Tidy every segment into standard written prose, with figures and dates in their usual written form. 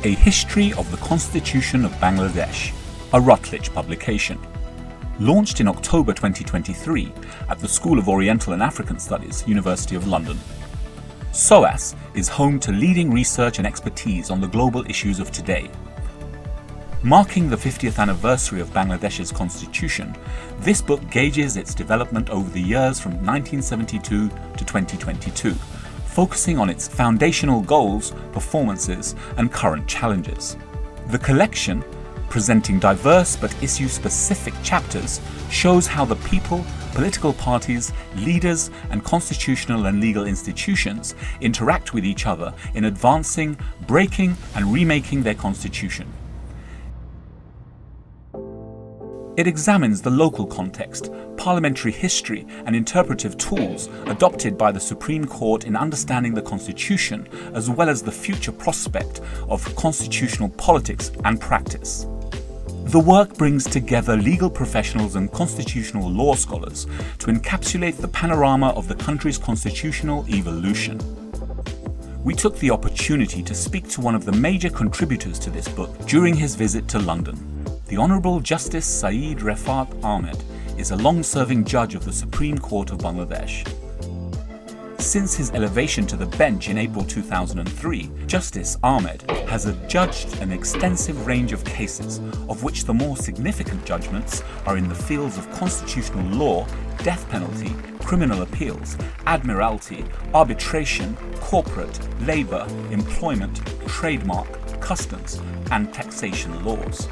A History of the Constitution of Bangladesh, a Routledge publication. Launched in October 2023 at the School of Oriental and African Studies, University of London. SOAS is home to leading research and expertise on the global issues of today. Marking the 50th anniversary of Bangladesh's constitution, this book gauges its development over the years from 1972 to 2022, focusing on its foundational goals, performances, and current challenges. The collection, presenting diverse but issue-specific chapters, shows how the people, political parties, leaders, and constitutional and legal institutions interact with each other in advancing, breaking, and remaking their constitution. It examines the local context, parliamentary history, and interpretive tools adopted by the Supreme Court in understanding the Constitution, as well as the future prospect of constitutional politics and practice. The work brings together legal professionals and constitutional law scholars to encapsulate the panorama of the country's constitutional evolution. We took the opportunity to speak to one of the major contributors to this book during his visit to London. The Honourable Justice Syed Refaat Ahmed is a long-serving judge of the Supreme Court of Bangladesh. Since his elevation to the bench in April 2003, Justice Ahmed has adjudged an extensive range of cases, of which the more significant judgments are in the fields of constitutional law, death penalty, criminal appeals, admiralty, arbitration, corporate, labour, employment, trademark, customs, and taxation laws.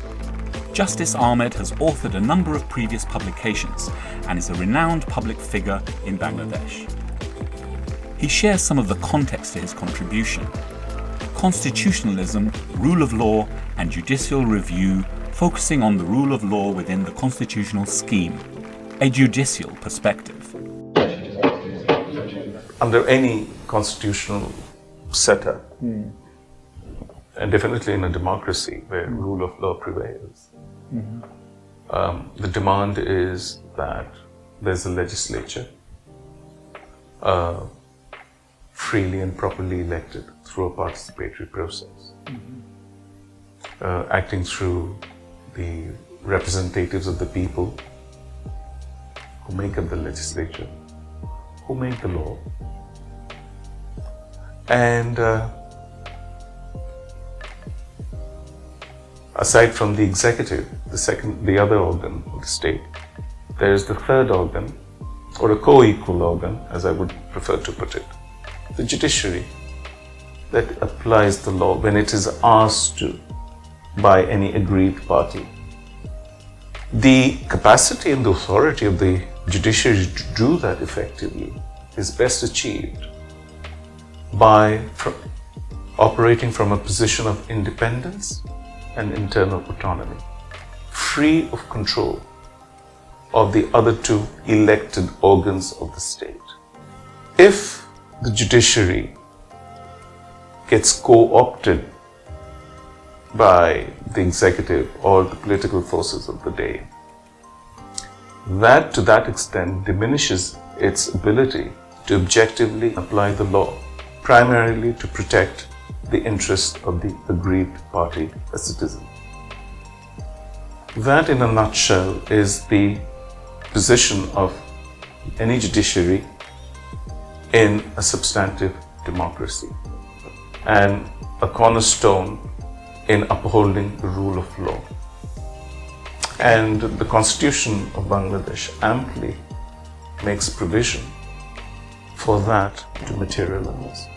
Justice Ahmed has authored a number of previous publications and is a renowned public figure in Bangladesh. He shares some of the context to his contribution: constitutionalism, rule of law, and judicial review, focusing on the rule of law within the constitutional scheme, a judicial perspective. Under any constitutional setup, and definitely in a democracy where rule of law prevails, the demand is that there's a legislature freely and properly elected through a participatory process, acting through the representatives of the people who make up the legislature, who make the law, and aside from the executive, the other organ of the state, there is the third organ, or a co-equal organ, as I would prefer to put it, the judiciary, that applies the law when it is asked to by any aggrieved party. The capacity and the authority of the judiciary to do that effectively is best achieved by operating from a position of independence and internal autonomy, free of control of the other two elected organs of the state. If the judiciary gets co-opted by the executive or the political forces of the day, that to that extent diminishes its ability to objectively apply the law, primarily to protect the interests of the aggrieved party, a citizen. That, in a nutshell, is the position of any judiciary in a substantive democracy and a cornerstone in upholding the rule of law. And the Constitution of Bangladesh amply makes provision for that to materialize.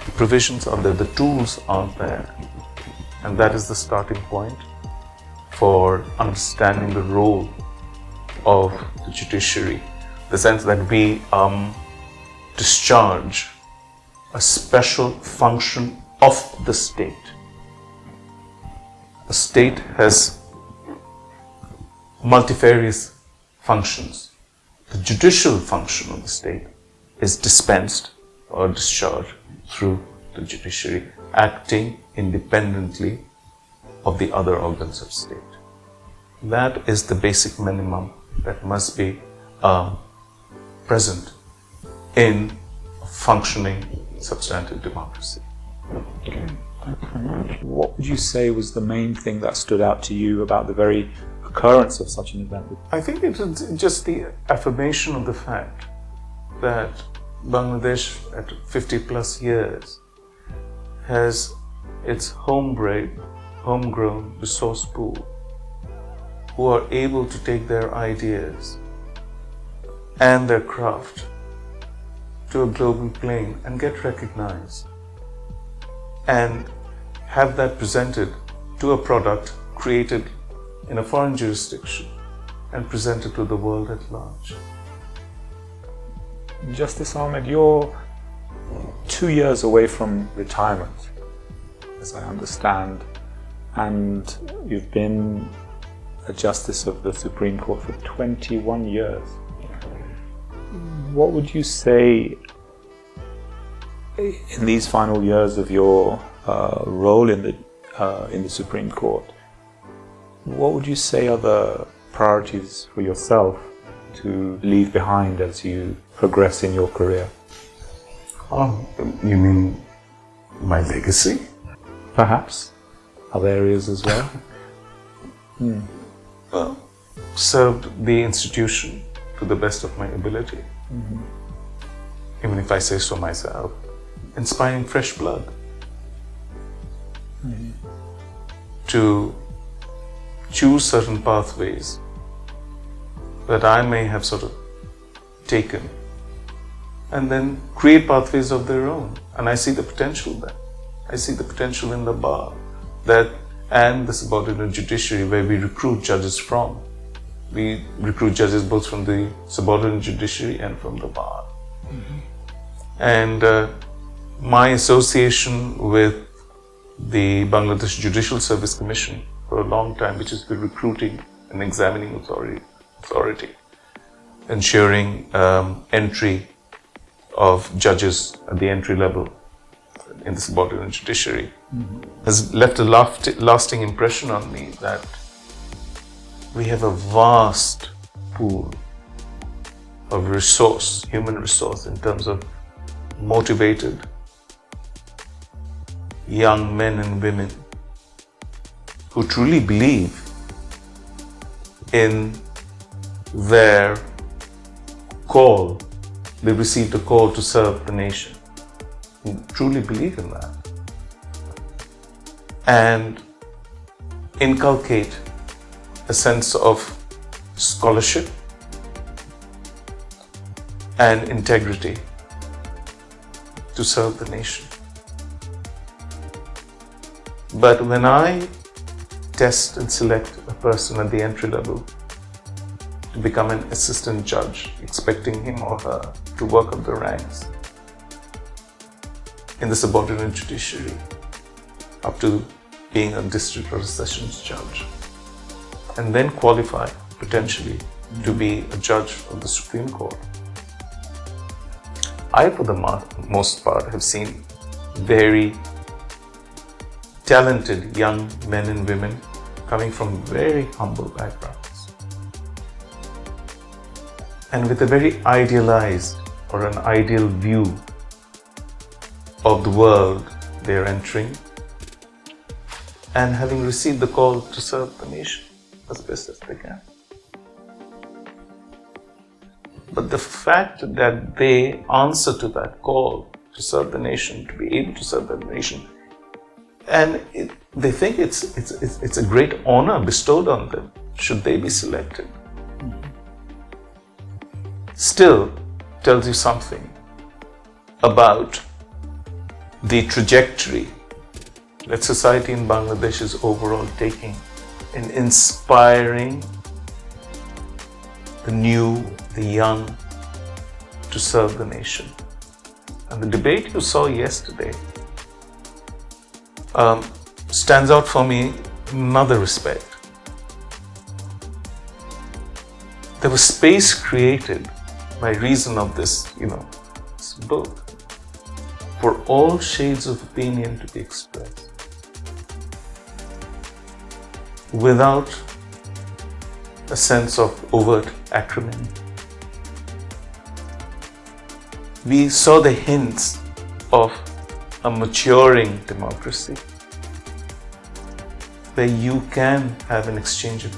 The provisions are there, the tools are there, and that is the starting point for understanding the role of the judiciary, the sense that we discharge a special function of the state. A state has multifarious functions. The judicial function of the state is dispensed or discharged through the judiciary, acting independently of the other organs of state. That is the basic minimum that must be present in a functioning substantive democracy. Okay, thank you very much. What would you say was the main thing that stood out to you about the very occurrence of such an event? I think it is just the affirmation of the fact that Bangladesh at 50 plus years has its homegrown resource pool who are able to take their ideas and their craft to a global plane and get recognized and have that presented to a product created in a foreign jurisdiction and presented to the world at large. Justice Ahmed, you're 2 years away from retirement, as I understand, and you've been a Justice of the Supreme Court for 21 years. What would you say in these final years of your role in the Supreme Court? What would you say are the priorities for yourself to leave behind as you progress in your career? Oh, you mean my legacy? Perhaps other areas as well. Well, served the institution to the best of my ability. Even if I say so myself, inspiring fresh blood to choose certain pathways that I may have sort of taken and then create pathways of their own. And I see the potential there. I see the potential in the bar and the subordinate judiciary where we recruit judges from. We recruit judges both from the subordinate judiciary and from the bar. And my association with the Bangladesh Judicial Service Commission for a long time, which is the recruiting and examining authority, ensuring entry of judges at the entry level in the subordinate judiciary, has left a lasting impression on me that we have a vast pool of resource, human resource, in terms of motivated young men and women who truly believe in their call. They received a call to serve the nation, who truly believe in that and inculcate a sense of scholarship and integrity to serve the nation. But when I test and select a person at the entry level to become an assistant judge, expecting him or her to work up the ranks in the subordinate judiciary up to being a district or a sessions judge, and then qualify potentially to be a judge of the Supreme Court, I, for the most part, have seen very talented young men and women coming from very humble backgrounds and with a very idealized or an ideal view of the world they're entering, and having received the call to serve the nation as best as they can. But the fact that they answer to that call to serve the nation, to be able to serve the nation, and they think it's a great honor bestowed on them should they be selected, still tells you something about the trajectory that society in Bangladesh is overall taking in inspiring the new, the young to serve the nation. And the debate you saw yesterday stands out for me in another respect. There was space created by reason of this book for all shades of opinion to be expressed without a sense of overt acrimony. We saw the hints of a maturing democracy where you can have an exchange of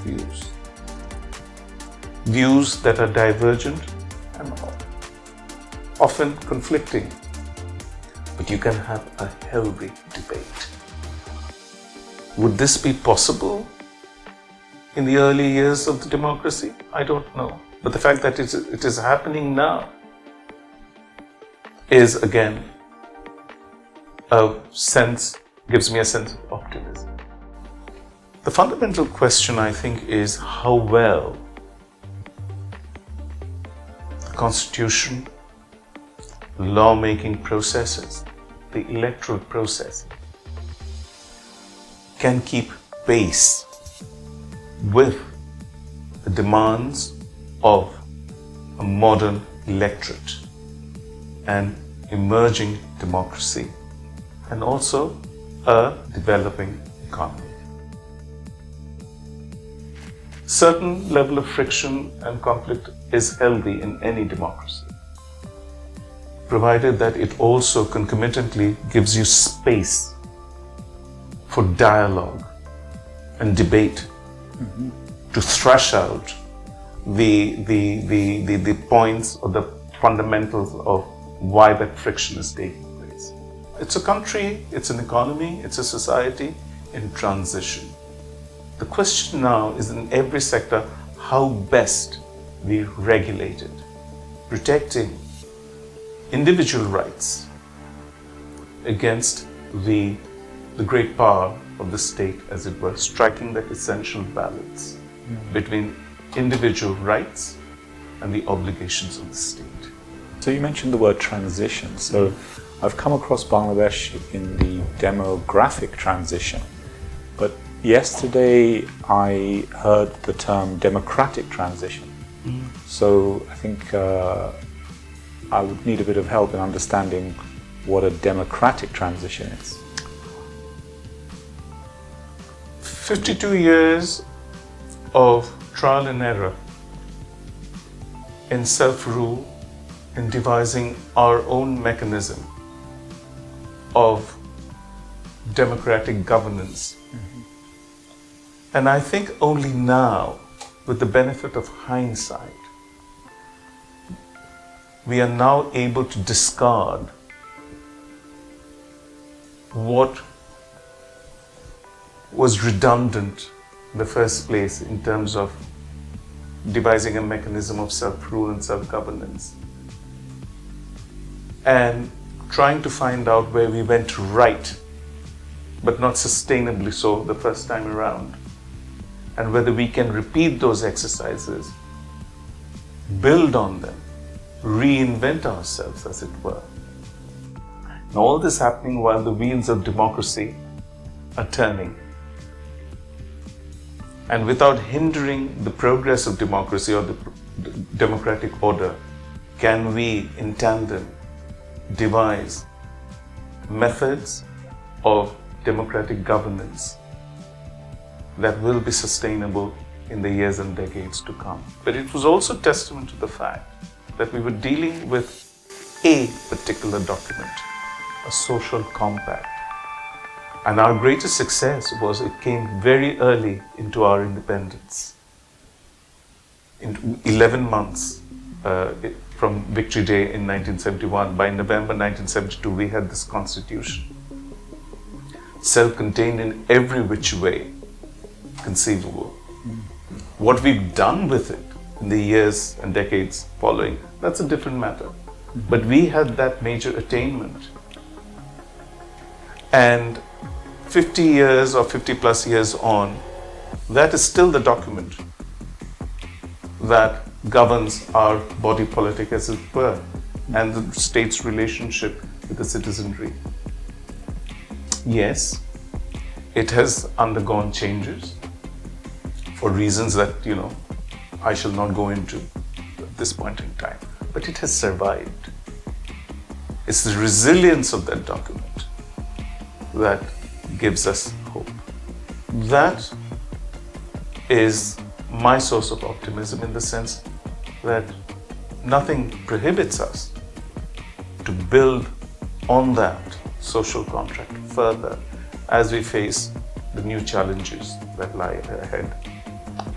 views that are divergent and often conflicting, but you can have a healthy debate. Would this be possible in the early years of the democracy? I don't know. But the fact that it is happening now is, again, gives me a sense of optimism. The fundamental question, I think, is how well the Constitution, lawmaking processes, the electoral process can keep pace with the demands of a modern electorate and emerging democracy, and also a developing economy. Certain level of friction and conflict is healthy in any democracy, provided that it also concomitantly gives you space for dialogue and debate to thrash out the points or the fundamentals of why that friction is taking place. It's a country, it's an economy, it's a society in transition. The question now is, in every sector, how best we regulate it, protecting individual rights against the great power of the state, as it were, striking that essential balance between individual rights and the obligations of the state. So you mentioned the word transition. So I've come across Bangladesh in the demographic transition, but yesterday I heard the term democratic transition. So I think I would need a bit of help in understanding what a democratic transition is. 52 years of trial and error in self-rule, in devising our own mechanism of democratic governance. And I think only now, with the benefit of hindsight, we are now able to discard what was redundant in the first place in terms of devising a mechanism of self-rule and self-governance, and trying to find out where we went right, but not sustainably so the first time around, and whether we can repeat those exercises, build on them, reinvent ourselves, as it were. And all this happening while the wheels of democracy are turning. And without hindering the progress of democracy or the democratic order, can we, in tandem, devise methods of democratic governance that will be sustainable in the years and decades to come. But it was also testament to the fact that we were dealing with a particular document, a social compact. And our greatest success was it came very early into our independence. In 11 months from Victory Day in 1971, by November 1972, we had this constitution, self-contained in every which way conceivable. What we've done with it in the years and decades following, that's a different matter. But we had that major attainment. And 50 years or 50 plus years on, that is still the document that governs our body politic, as it were, and the state's relationship with the citizenry. Yes, it has undergone changes for reasons that, I shall not go into at this point in time, but it has survived. It's the resilience of that document that gives us hope. That is my source of optimism, in the sense that nothing prohibits us to build on that social contract further as we face the new challenges that lie ahead.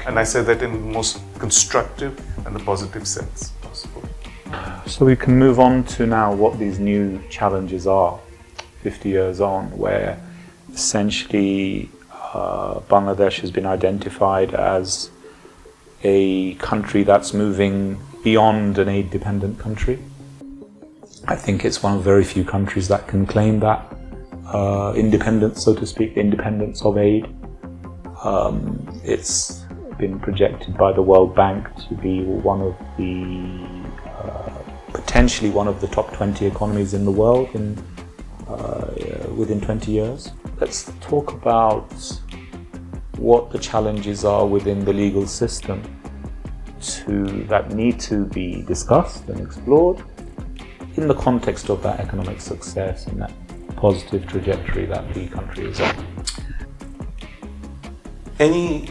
And I say that in the most constructive and the positive sense possible. So we can move on to now what these new challenges are, 50 years on, where essentially Bangladesh has been identified as a country that's moving beyond an aid-dependent country. I think it's one of very few countries that can claim that independence, so to speak, the independence of aid. It's been projected by the World Bank to be one of the potentially one of the top 20 economies in the world within 20 years. Let's talk about what the challenges are within the legal system that need to be discussed and explored in the context of that economic success and that positive trajectory that the country is on. Any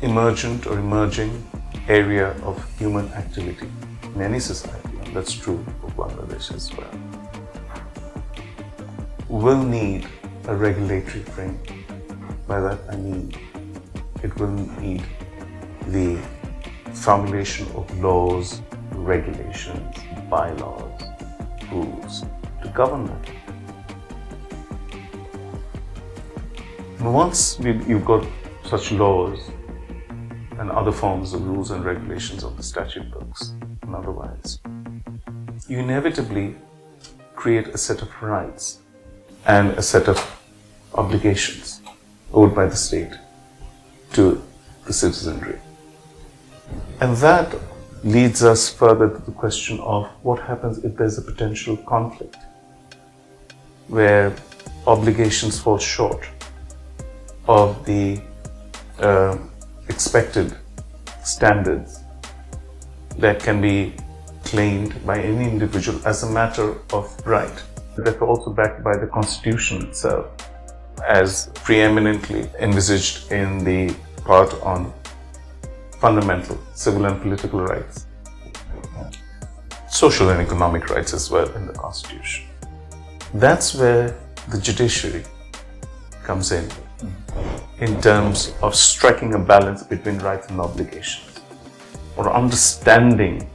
emergent or emerging area of human activity in any society, and that's true of Bangladesh as well, will need a regulatory framework. By that I mean it will need the formulation of laws, regulations, bylaws, rules to govern that. Once you've got such laws and other forms of rules and regulations of the statute books and otherwise, you inevitably create a set of rights and a set of obligations owed by the state to the citizenry. And that leads us further to the question of what happens if there's a potential conflict where obligations fall short of the expected standards that can be claimed by any individual as a matter of right. Therefore also backed by the Constitution itself as preeminently envisaged in the part on fundamental civil and political rights, social and economic rights as well in the Constitution. That's where the judiciary comes in terms of striking a balance between rights and obligations, or understanding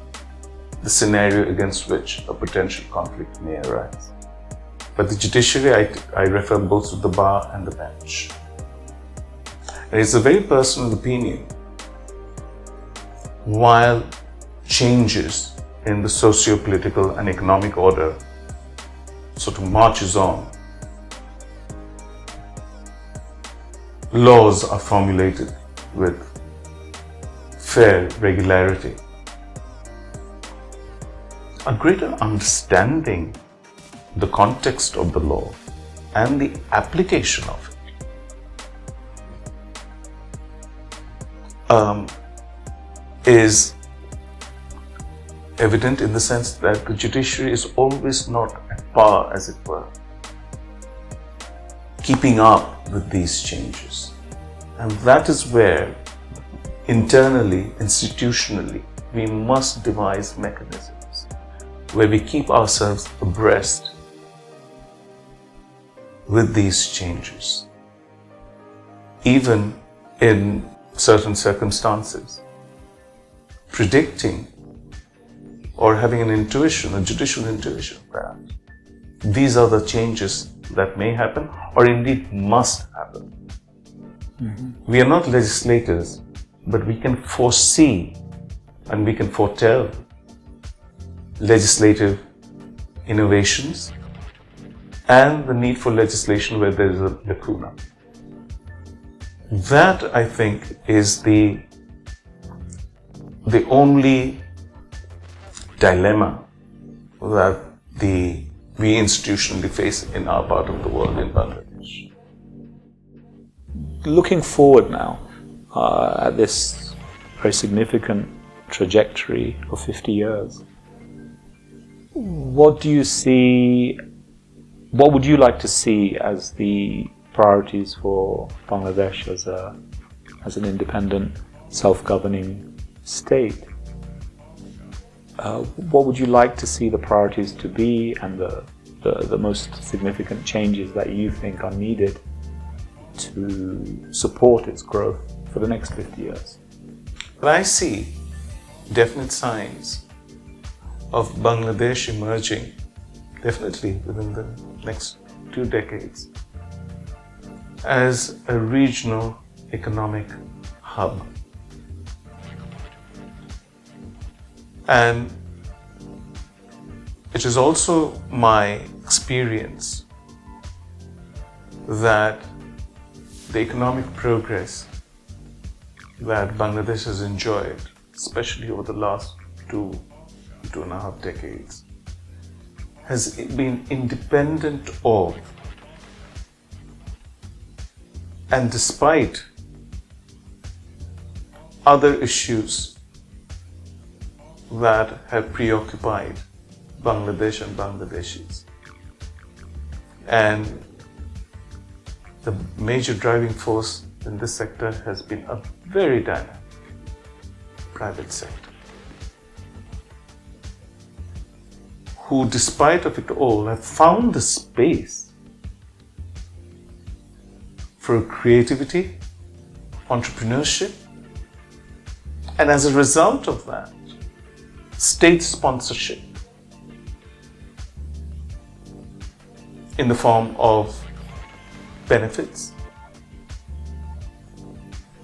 the scenario against which a potential conflict may arise. But the judiciary, I refer both to the bar and the bench. And it's a very personal opinion. While changes in the socio-political and economic order sort of marches on, laws are formulated with fair regularity. A greater understanding the context of the law and the application of it is evident in the sense that the judiciary is always not at par, as it were, keeping up with these changes. And that is where internally, institutionally, we must devise mechanisms where we keep ourselves abreast with these changes, even in certain circumstances, predicting or having an intuition, a judicial intuition that these are the changes that may happen or indeed must happen. Mm-hmm. We are not legislators, but we can foresee and we can foretell legislative innovations and the need for legislation where there is a lacuna. That, I think, is the only dilemma that we institutionally face in our part of the world, in Bangladesh. Looking forward now at this very significant trajectory of 50 years, what do you see, what would you like to see as the priorities for Bangladesh as an independent, self-governing state? What would you like to see the priorities to be and the the most significant changes that you think are needed to support its growth for the next 50 years? But I see definite signs of Bangladesh emerging, definitely within the next 2 decades, as a regional economic hub. And it is also my experience that the economic progress that Bangladesh has enjoyed, especially over the last 2.5 decades, has been independent of and despite other issues that have preoccupied Bangladesh and Bangladeshis. And the major driving force in this sector has been a very dynamic private sector, who, despite of it all, have found the space for creativity, entrepreneurship, and as a result of that, state sponsorship in the form of benefits,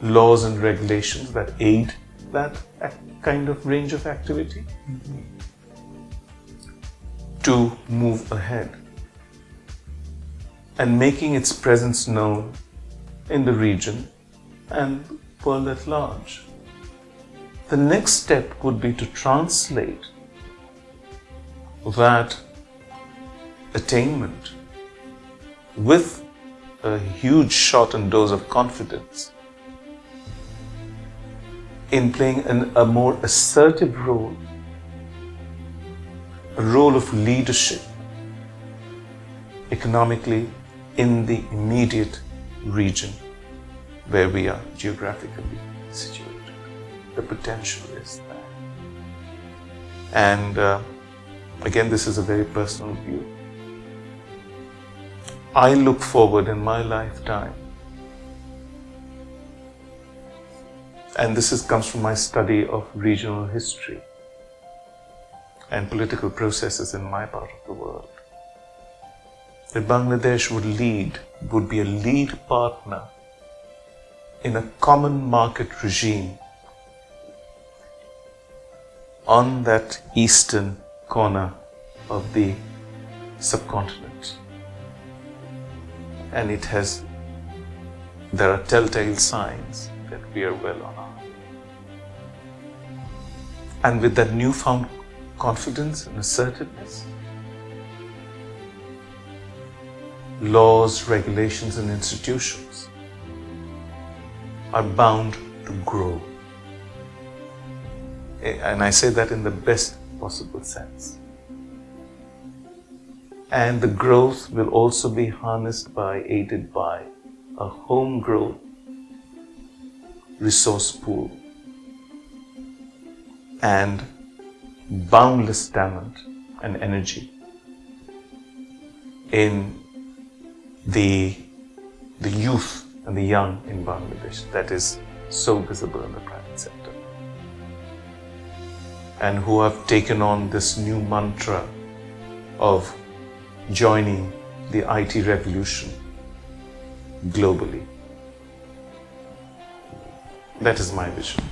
laws and regulations that aid that kind of range of activity to move ahead and making its presence known in the region and world at large. The next step would be to translate that attainment with a huge shot and dose of confidence in playing a more assertive role, a role of leadership economically in the immediate region where we are geographically situated. The potential is there. And again, this is a very personal view. I look forward in my lifetime, and this comes from my study of regional history and political processes in my part of the world, that Bangladesh would be a lead partner in a common market regime on that eastern corner of the subcontinent. And there are telltale signs that we are well on our way. And with that newfound confidence and assertiveness, laws, regulations, and institutions are bound to grow. And I say that in the best possible sense. And the growth will also be aided by a homegrown resource pool and boundless talent and energy in the youth and the young in Bangladesh that is so visible in the private sector, and who have taken on this new mantra of joining the IT revolution globally. That is my vision.